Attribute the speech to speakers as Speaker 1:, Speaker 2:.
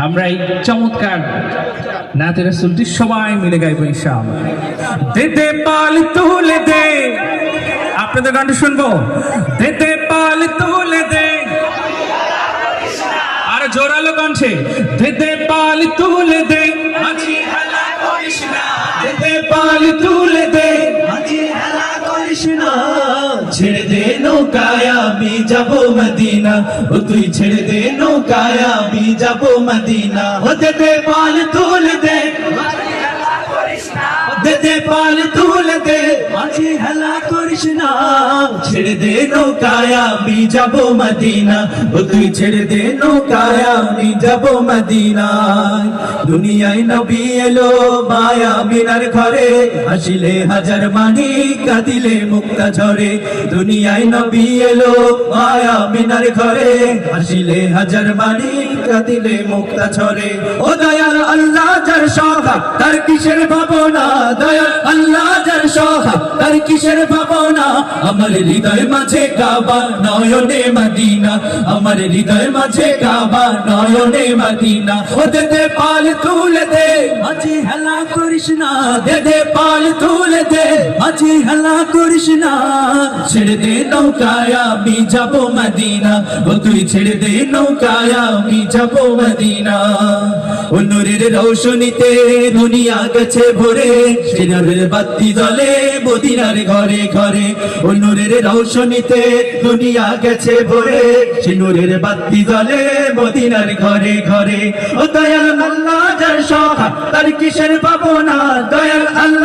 Speaker 1: আমরা এই চমৎকার নাতে রাসূলটি সবাই মিলে গাইবো ইনশাআল্লাহ। দে দে পাল তুলে দে, আপনাদের গানটা শুনবো। দে দে পাল তুলে দে, আর জোরালো কণ্ঠে। দে দে পাল তুলে দে, মাঝি হেলা করিস না। দে দে পাল তুলে দে,
Speaker 2: মাঝি হেলা করিস না। ছেড়ে দে নৌকায় আমি যাব মদিনা, ও তুই ছেড়ে দে নৌকায় আমি যাব মদিনা। ও দে দে পাল তুলে দে, দে দে পাল তুলে দে, মাঝি হেলা করিস না। ছেড়ে দে নৌকায় আমি যাব মদিনা, ও তুই ছেড়ে দে নৌকায় আমি যাব মদিনা। দুনিয়ায় নবী এলো মায়া মিনার ঘরে, হাসিলে হাজার মানি কাঁদিলে মুক্তা ঝরে। দুনিয়ায় নবী এলো মায়া মিনার ঘরে, হাসিলে হাজার মানি কাঁদিলে মুক্তা ঝরে। ও দয়াল আল্লাহ যার সহায় তার কিসের ভাবনা, দয়াল আল্লাহ যার সহায় তার কিসের ভাবনা। আমার হৃদয় মাঝে কাবা নয়নে মদিনা, আমার হৃদয় মাঝে কাবা নয়নে মদিনা। ও দে দে পাল তুলে দে, মাঝি হেলা করিস না। দে দে পাল তুলে দে, মাঝি হেলা করিস না। ছেড়ে দে নৌকায় আমি যাব মদিনা, ও তুই ছেড়ে দে নৌকায় আমি যাব মদিনা। ও নূরের রৌশনীতে দুনিয়া গেছে ভরে, সে নূরের বাতি জ্বলে মদিনার ঘরে ঘরে। ও নূরের রৌশনীতে দুনিয়া গেছে ভরে, সে নূরের বাতি জ্বলে মদিনার ঘরে ঘরে। ও দয়াল আল্লাহ যার সহায় তার কিসের ভাবনা, দয়াল আল্লাহ